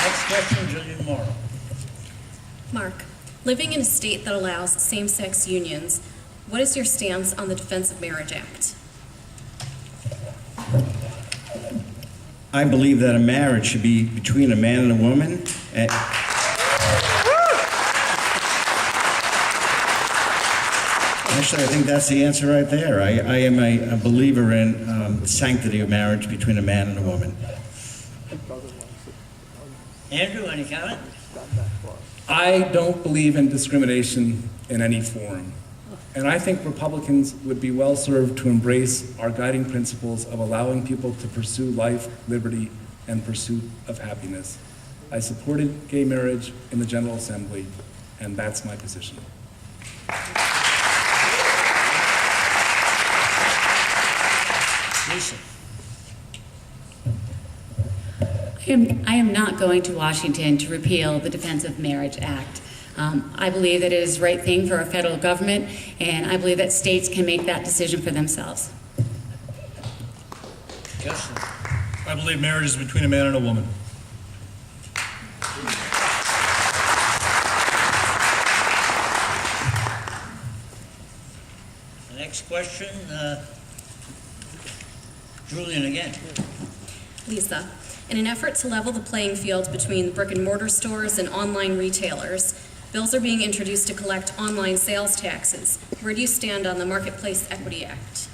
Next question, Julian Morrow. Mark, living in a state that allows same-sex unions, what is your stance on the Defense of Marriage Act? I believe that a marriage should be between a man and a woman. Actually, I think that's the answer right there. I am a believer in the sanctity of marriage between a man and a woman. Andrew, any comment? I don't believe in discrimination in any form. And I think Republicans would be well served to embrace our guiding principles of allowing people to pursue life, liberty, and pursuit of happiness. I supported gay marriage in the General Assembly, and that's my position. Lisa. I am not going to Washington to repeal the Defense of Marriage Act. I believe that it is the right thing for our federal government, and I believe that states can make that decision for themselves. Justin. I believe marriage is between a man and a woman. The next question, Julian again. Lisa, in an effort to level the playing field between brick and mortar stores and online retailers, bills are being introduced to collect online sales taxes. Where do you stand on the Marketplace Equity Act?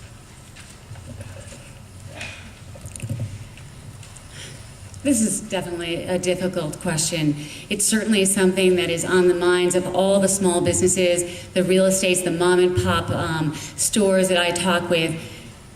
This is definitely a difficult question. It certainly is something that is on the minds of all the small businesses, the real estates, the mom and pop stores that I talk with.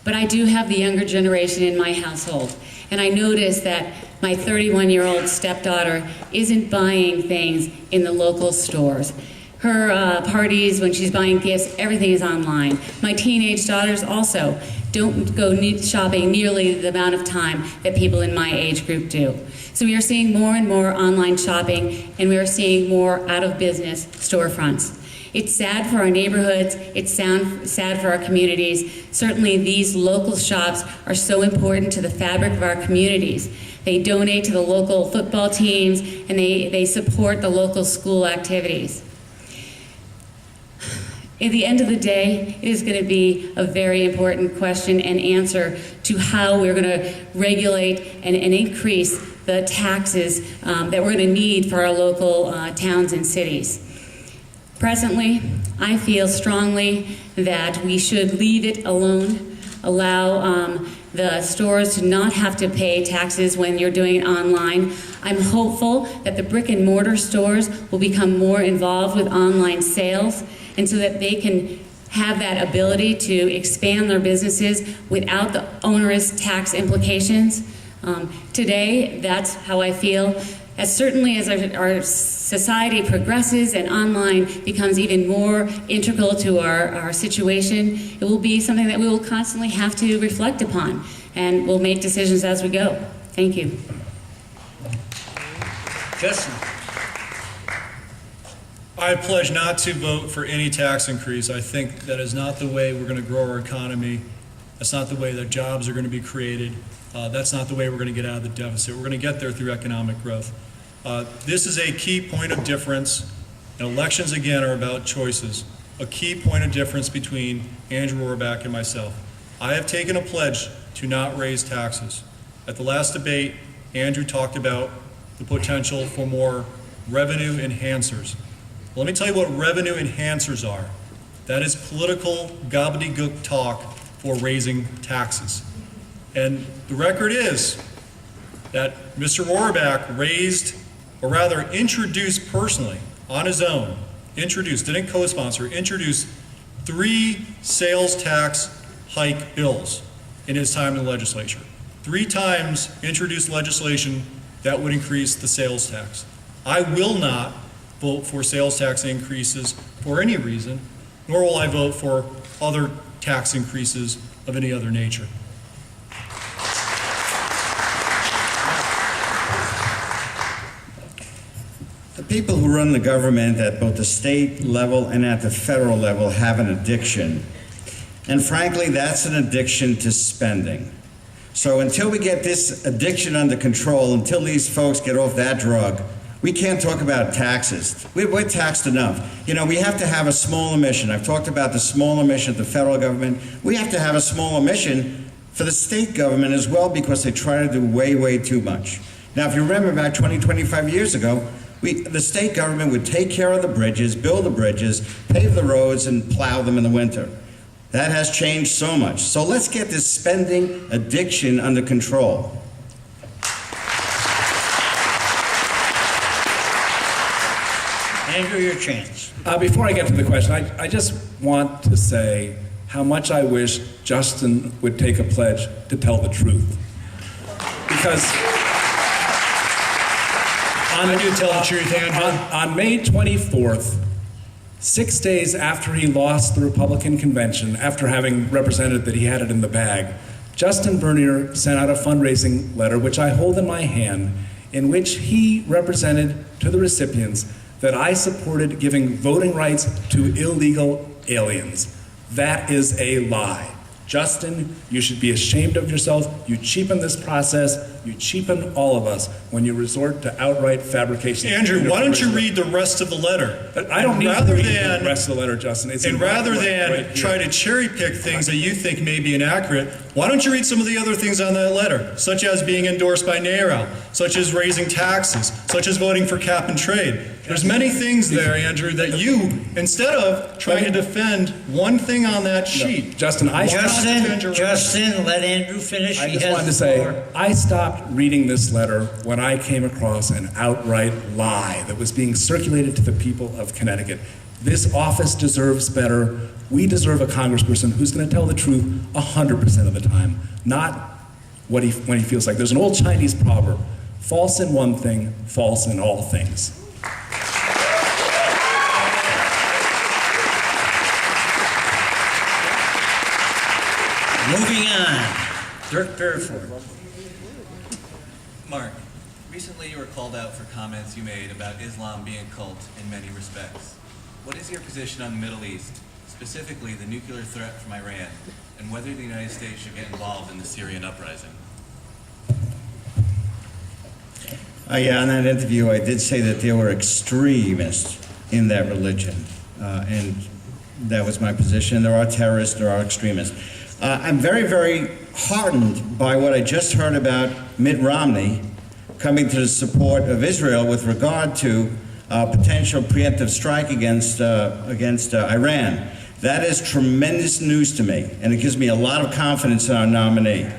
But I do have the younger generation in my household. And I notice that my 31-year-old stepdaughter isn't buying things in the local stores. Her parties, when she's buying gifts, everything is online. My teenage daughters also don't go shopping nearly the amount of time that people in my age group do. So we are seeing more and more online shopping, and we are seeing more out-of-business storefronts. It's sad for our neighborhoods, it's sad for our communities. Certainly these local shops are so important to the fabric of our communities. They donate to the local football teams, and they support the local school activities. At the end of the day, it is going to be a very important question and answer to how we're going to regulate and increase the taxes that we're going to need for our local towns and cities. Presently, I feel strongly that we should leave it alone, allow the stores to not have to pay taxes when you're doing it online. I'm hopeful that the brick and mortar stores will become more involved with online sales, and so that they can have that ability to expand their businesses without the onerous tax implications. Today, that's how I feel. As certainly as our society progresses and online becomes even more integral to our situation, it will be something that we will constantly have to reflect upon, and we'll make decisions as we go. Thank you. Justin. I pledge not to vote for any tax increase. I think that is not the way we're going to grow our economy. That's not the way that jobs are going to be created. That's not the way we're going to get out of the deficit. We're going to get there through economic growth. This is a key point of difference, and elections, again, are about choices. A key point of difference between Andrew Rohrabaugh and myself. I have taken a pledge to not raise taxes. At the last debate, Andrew talked about the potential for more revenue enhancers. Let me tell you what revenue enhancers are. That is political gobbledygook talk for raising taxes. And the record is that Mr. Rohrabaugh raised, or rather introduced personally, on his own, didn't co-sponsor, introduced 3 sales tax hike bills in his time in the legislature. 3 times introduced legislation that would increase the sales tax. I will not vote for sales tax increases for any reason, nor will I vote for other tax increases of any other nature. The people who run the government at both the state level and at the federal level have an addiction. And frankly, that's an addiction to spending. So until we get this addiction under control, until these folks get off that drug, we can't talk about taxes. We're taxed enough. You know, we have to have a smaller mission. I've talked about the smaller mission of the federal government. We have to have a smaller mission for the state government as well, because they try to do way, way too much. Now, if you remember back 20, 25 years ago, the state government would take care of the bridges, build the bridges, pave the roads, and plow them in the winter. That has changed so much. So let's get this spending addiction under control. Andrew, your chance. Before I get to the question, I just want to say how much I wish Justin would take a pledge to tell the truth. Because I do tell the truth, Andrew. on May 24th, 6 days after he lost the Republican convention, after having represented that he had it in the bag, Justin Bernier sent out a fundraising letter, which I hold in my hand, in which he represented to the recipients that I supported giving voting rights to illegal aliens. That is a lie. Justin, you should be ashamed of yourself. You cheapen this process. You cheapen all of us when you resort to outright fabrication. Andrew, why don't you read the rest of the letter? I don't need to read the rest of the letter, Justin. And rather than try to cherry pick things that you think may be inaccurate, why don't you read some of the other things on that letter, such as being endorsed by NARAL, such as raising taxes, such as voting for cap and trade. There's many things there, Andrew, that you, instead of trying to defend one thing on that sheet. Justin, Justin, let Andrew finish. I He just has wanted the to say, floor. I stopped reading this letter when I came across an outright lie that was being circulated to the people of Connecticut. This office deserves better. We deserve a congressperson who's going to tell the truth 100% of the time, not when he feels like. There's an old Chinese proverb, false in one thing, false in all things. Moving on. Dirk Durford. Mark, recently you were called out for comments you made about Islam being a cult in many respects. What is your position on the Middle East, specifically the nuclear threat from Iran, and whether the United States should get involved in the Syrian uprising? Yeah, in that interview, I did say that there were extremists in that religion, and that was my position. There are terrorists, there are extremists. I'm very, very heartened by what I just heard about Mitt Romney coming to the support of Israel with regard to potential preemptive strike against Iran. That is tremendous news to me, and it gives me a lot of confidence in our nominee.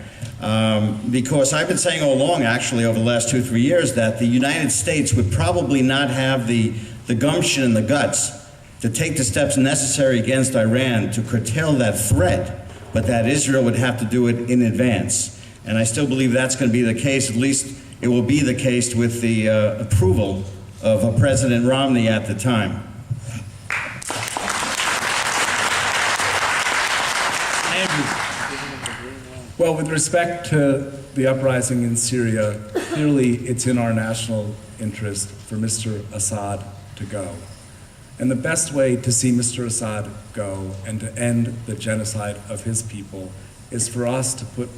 Because I've been saying all along, actually, over the last 2-3 years, that the United States would probably not have the gumption and the guts to take the steps necessary against Iran to curtail that threat, but that Israel would have to do it in advance. And I still believe that's going to be the case. At least it will be the case with the approval of President Romney at the time. Well, with respect to the uprising in Syria, clearly it's in our national interest for Mr. Assad to go. And the best way to see Mr. Assad go and to end the genocide of his people is for us to put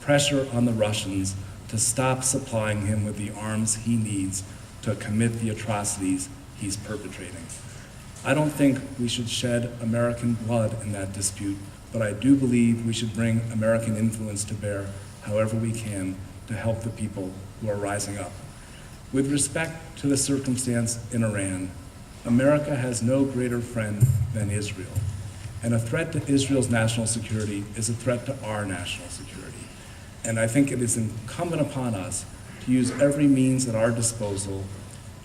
pressure on the Russians to stop supplying him with the arms he needs to commit the atrocities he's perpetrating. I don't think we should shed American blood in that dispute, but I do believe we should bring American influence to bear however we can to help the people who are rising up. With respect to the circumstance in Iran, America has no greater friend than Israel. And a threat to Israel's national security is a threat to our national security. And I think it is incumbent upon us to use every means at our disposal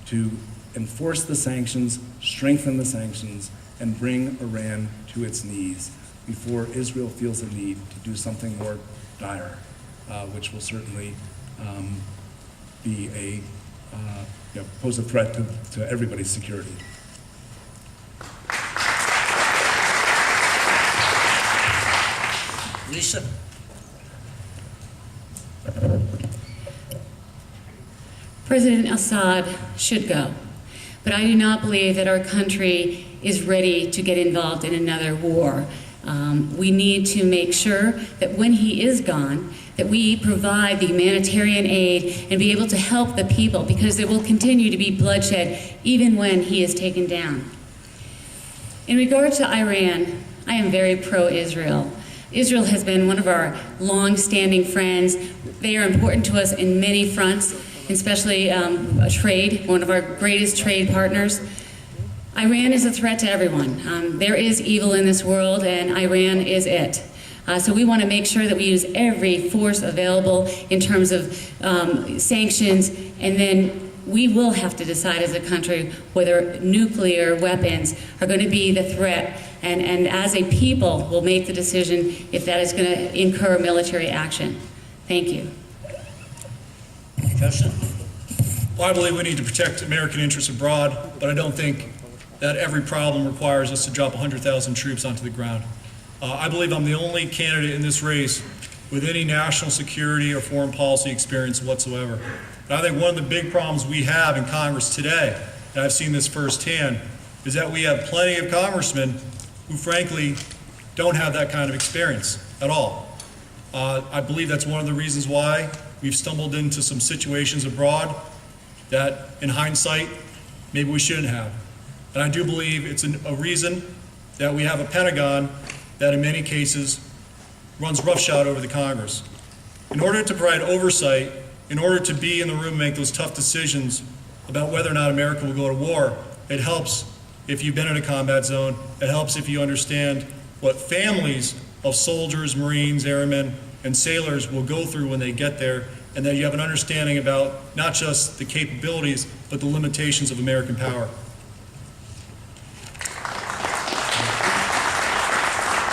to enforce the sanctions, strengthen the sanctions, and bring Iran to its knees before Israel feels the need to do something more dire, which will certainly be pose a threat to everybody's security. Lisa? President Assad should go, but I do not believe that our country is ready to get involved in another war. We need to make sure that when he is gone, that we provide the humanitarian aid and be able to help the people, because there will continue to be bloodshed even when he is taken down. In regard to Iran, I am very pro-Israel. Israel has been one of our long-standing friends. They are important to us in many fronts, especially trade, one of our greatest trade partners. Iran is a threat to everyone. There is evil in this world, and Iran is it. So we want to make sure that we use every force available in terms of sanctions, and then we will have to decide as a country whether nuclear weapons are going to be the threat, and as a people, we'll make the decision if that is going to incur military action. Thank you. Justin? Well, I believe we need to protect American interests abroad, but I don't think that every problem requires us to drop 100,000 troops onto the ground. I believe I'm the only candidate in this race with any national security or foreign policy experience whatsoever. And I think one of the big problems we have in Congress today, and I've seen this firsthand, is that we have plenty of congressmen who frankly don't have that kind of experience at all. I believe that's one of the reasons why we've stumbled into some situations abroad that, in hindsight, maybe we shouldn't have. And I do believe it's a reason that we have a Pentagon that in many cases runs roughshod over the Congress. In order to provide oversight, in order to be in the room and make those tough decisions about whether or not America will go to war, it helps if you've been in a combat zone. It helps if you understand what families of soldiers, Marines, airmen, and sailors will go through when they get there, and that you have an understanding about not just the capabilities, but the limitations of American power.